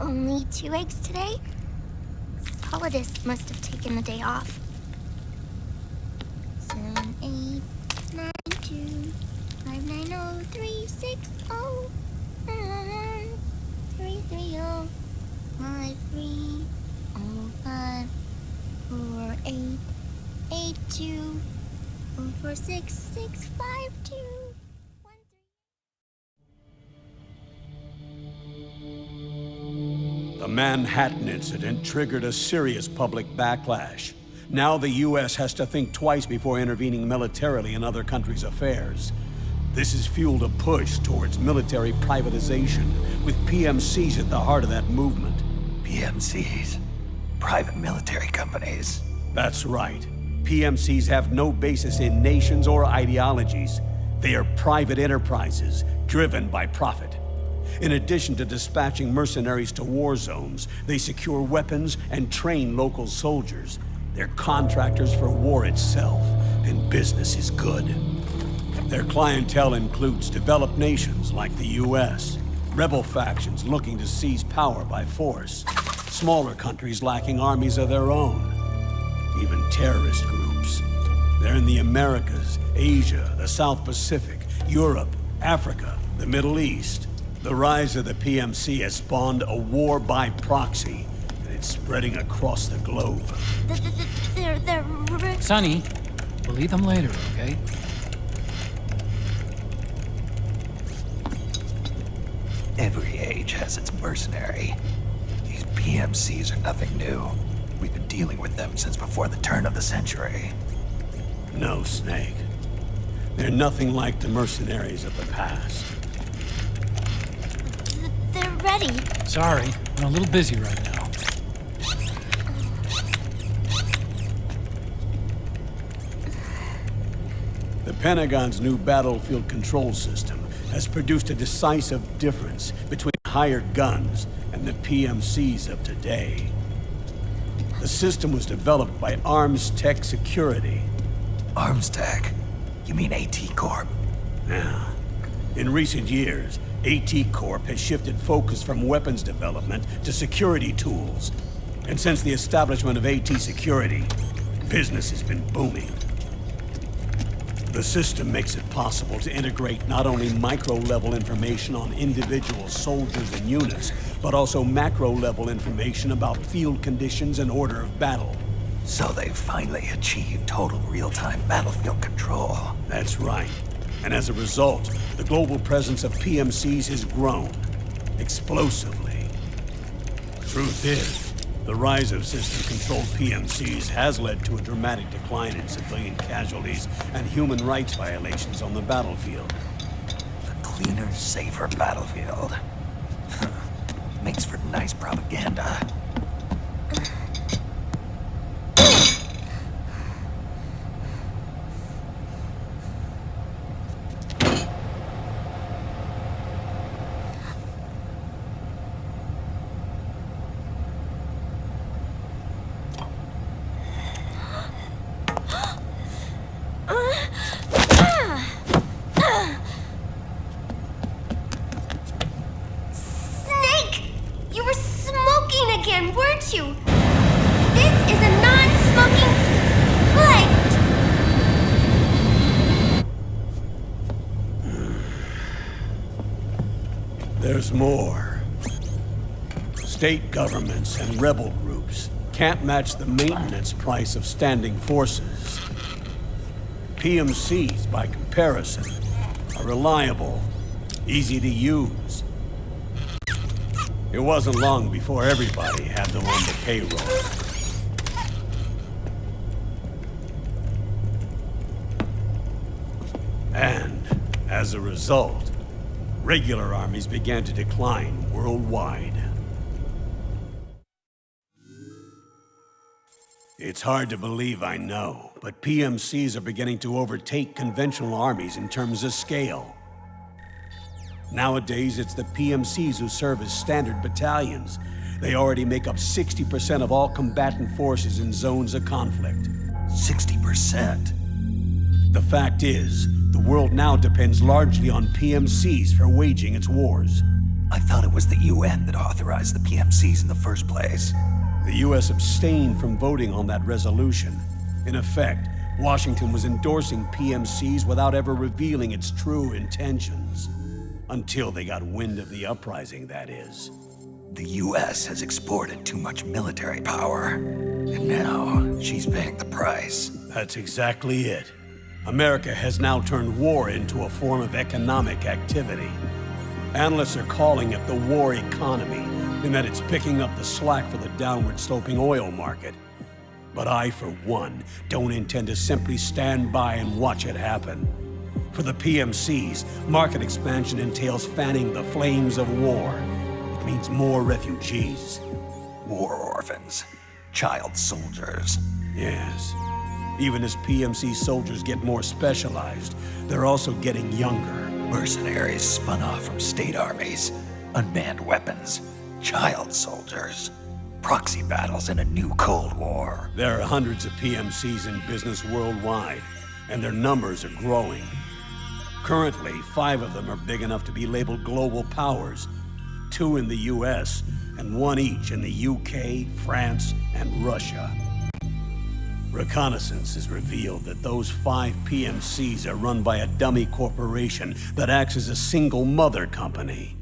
Only 2 eggs today? Solidus must have taken the day off. 7, 8, 9, 2, 5, 9, 0, 3, 6, 0, 3, 3, 0, 5, 3, 0, 5, 4, 8, 8, 2, 4, 4, 6, 6, 5, 2, 1, 3. The Manhattan incident triggered a serious public backlash. Now the U.S. has to think twice before intervening militarily in other countries' affairs. This has fueled a push towards military privatization, with PMCs at the heart of that movement. PMCs? Private military companies? That's right. PMCs have no basis in nations or ideologies. They are private enterprises, driven by profit. In addition to dispatching mercenaries to war zones, they secure weapons and train local soldiers. They're contractors for war itself, and business is good. Their clientele includes developed nations like the US, rebel factions looking to seize power by force, smaller countries lacking armies of their own, even terrorist groups. They're in the Americas, Asia, the South Pacific, Europe, Africa, the Middle East. The rise of the PMC has spawned a war by proxy, and it's spreading across the globe. They're... Sonny, we'll eat them later, okay? Every age has its mercenary. These PMCs are nothing new. We've been dealing with them since before the turn of the century. No, Snake. They're nothing like the mercenaries of the past. They're ready. Sorry, I'm a little busy right now. The Pentagon's new battlefield control system has produced a decisive difference between hired guns and the PMCs of today. The system was developed by Arms Tech Security. Arms Tech? You mean AT Corp? Yeah. In recent years, AT Corp has shifted focus from weapons development to security tools. And since the establishment of AT Security, business has been booming. The system makes it possible to integrate not only micro-level information on individual soldiers and units, but also macro-level information about field conditions and order of battle. So they've finally achieved total real-time battlefield control. That's right. And as a result, the global presence of PMCs has grown explosively. Truth is, the rise of system-controlled PMCs has led to a dramatic decline in civilian casualties and human rights violations on the battlefield. A cleaner, safer battlefield. Makes for nice propaganda. Weren't you? This is a non-smoking flight! There's more. State governments and rebel groups can't match the maintenance price of standing forces. PMCs, by comparison, are reliable, easy to use. It wasn't long before everybody had them on the payroll. And, as a result, regular armies began to decline worldwide. It's hard to believe, I know, but PMCs are beginning to overtake conventional armies in terms of scale. Nowadays, it's the PMCs who serve as standard battalions. They already make up 60% of all combatant forces in zones of conflict. 60%? The fact is, the world now depends largely on PMCs for waging its wars. I thought it was the UN that authorized the PMCs in the first place. The U.S. abstained from voting on that resolution. In effect, Washington was endorsing PMCs without ever revealing its true intentions. Until they got wind of the uprising, that is. The US has exported too much military power, and now she's paying the price. That's exactly it. America has now turned war into a form of economic activity. Analysts are calling it the war economy, in that it's picking up the slack for the downward-sloping oil market. But I, for one, don't intend to simply stand by and watch it happen. For the PMCs, market expansion entails fanning the flames of war. It means more refugees. War orphans. Child soldiers. Yes. Even as PMC soldiers get more specialized, they're also getting younger. Mercenaries spun off from state armies. Unmanned weapons. Child soldiers. Proxy battles in a new Cold War. There are hundreds of PMCs in business worldwide, and their numbers are growing. Currently, 5 of them are big enough to be labeled global powers, 2 in the US, and 1 each in the UK, France, and Russia. Reconnaissance has revealed that those 5 PMCs are run by a dummy corporation that acts as a single mother company.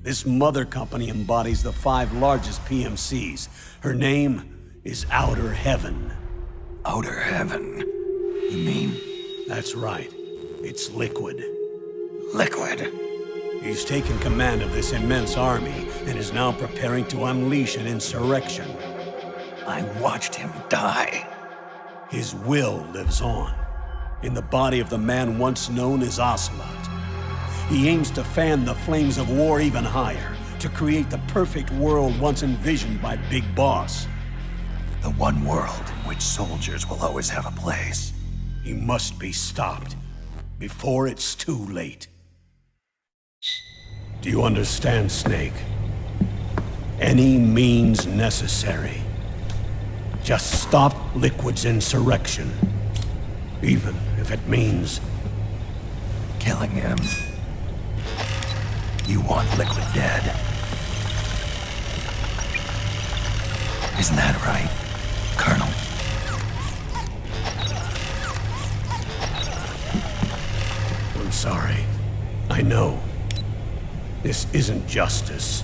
This mother company embodies the 5 largest PMCs. Her name is Outer Heaven. Outer Heaven? You mean? That's right. It's Liquid. Liquid? He's taken command of this immense army and is now preparing to unleash an insurrection. I watched him die. His will lives on, in the body of the man once known as Ocelot. He aims to fan the flames of war even higher, to create the perfect world once envisioned by Big Boss. The one world in which soldiers will always have a place. He must be stopped, before it's too late. Do you understand, Snake? Any means necessary. Just stop Liquid's insurrection. Even if it means killing him. You want Liquid dead. Isn't that right, Colonel? I'm sorry. I know. This isn't justice.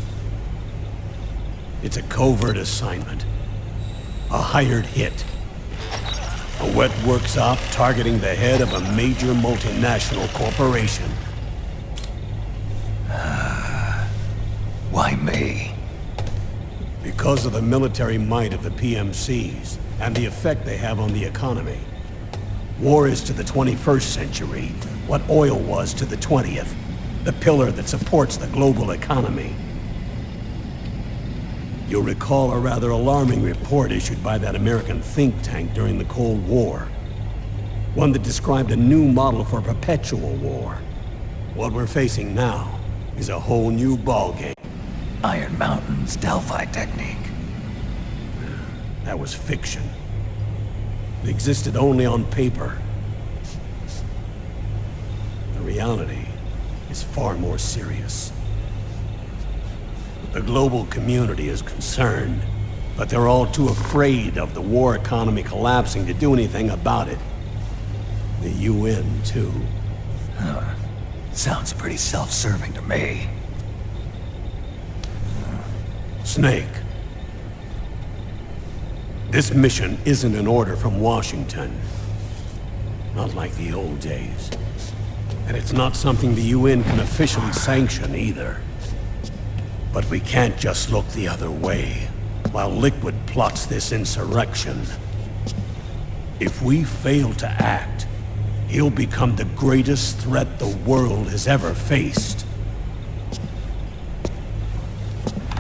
It's a covert assignment. A hired hit. A wet works op targeting the head of a major multinational corporation. Why me? Because of the military might of the PMCs and the effect they have on the economy. War is to the 21st century what oil was to the 20th, the pillar that supports the global economy. You'll recall a rather alarming report issued by that American think tank during the Cold War. One that described a new model for perpetual war. What we're facing now is a whole new ballgame. Iron Mountain's Delphi technique. That was fiction. It existed only on paper. The reality is far more serious. The global community is concerned, but they're all too afraid of the war economy collapsing to do anything about it. The UN, too. Sounds pretty self-serving to me. Snake. This mission isn't an order from Washington. Not like the old days. And it's not something the UN can officially sanction either. But we can't just look the other way while Liquid plots this insurrection. If we fail to act, he'll become the greatest threat the world has ever faced.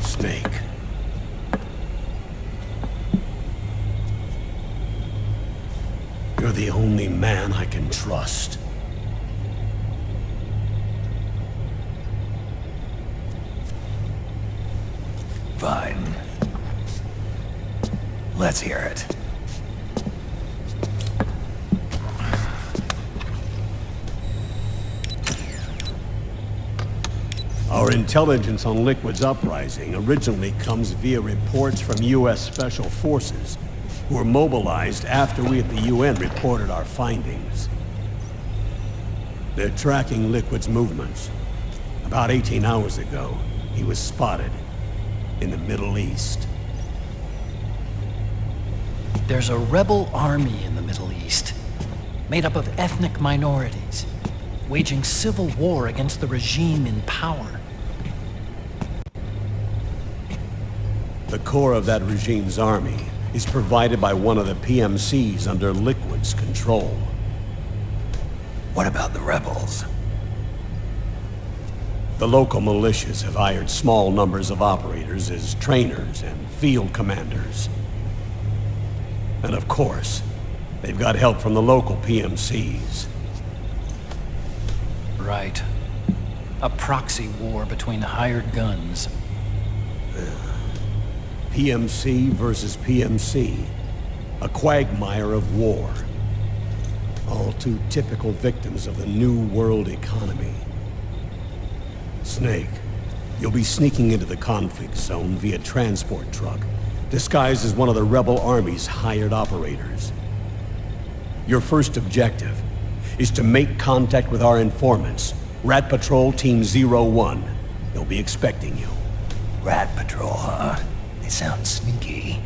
Snake. You're the only man I can trust. Fine. Let's hear it. Our intelligence on Liquid's uprising originally comes via reports from U.S. Special Forces, who were mobilized after we at the UN reported our findings. They're tracking Liquid's movements. About 18 hours ago, he was spotted in the Middle East. There's a rebel army in the Middle East, made up of ethnic minorities, waging civil war against the regime in power. The core of that regime's army is provided by one of the PMCs under Liquid's control. What about the rebels? The local militias have hired small numbers of operators as trainers and field commanders. And of course, they've got help from the local PMCs. Right. A proxy war between hired guns. PMC versus PMC. A quagmire of war. All too typical victims of the new world economy. Snake, you'll be sneaking into the conflict zone via transport truck, disguised as one of the rebel army's hired operators. Your first objective is to make contact with our informants, Rat Patrol Team 01. They'll be expecting you. Rat Patrol, huh? They sound sneaky.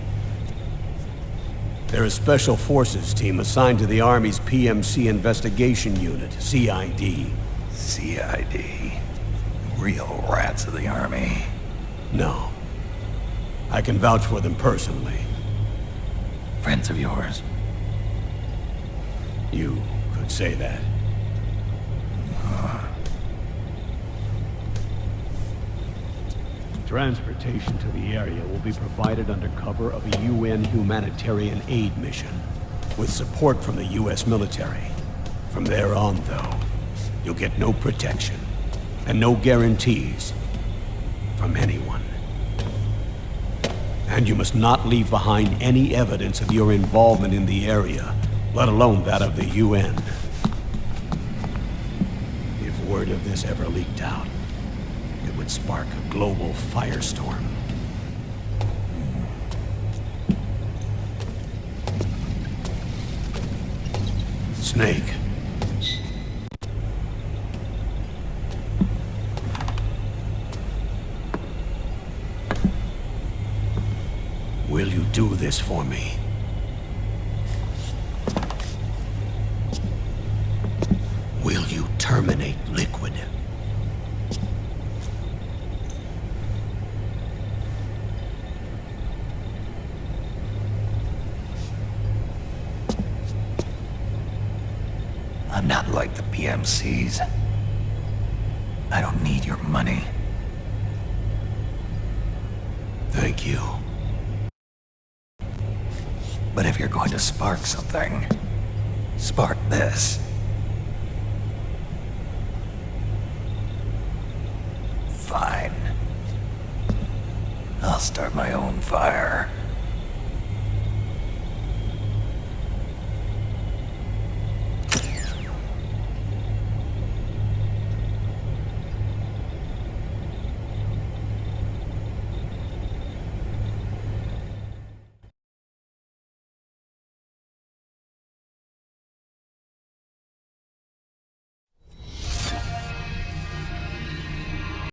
They're a special forces team assigned to the Army's PMC Investigation Unit, CID. CID. Real rats of the Army. No. I can vouch for them personally. Friends of yours? You could say that. Transportation to the area will be provided under cover of a UN humanitarian aid mission, with support from the US military. From there on, though, you'll get no protection, and no guarantees from anyone. And you must not leave behind any evidence of your involvement in the area, let alone that of the UN. If word of this ever leaked out, it would spark a global firestorm. Snake. Will you do this for me? Will you terminate Liquid? I'm not like the PMCs. I don't need your money. Thank you. But if you're going to spark something, spark this. Fine. I'll start my own fire.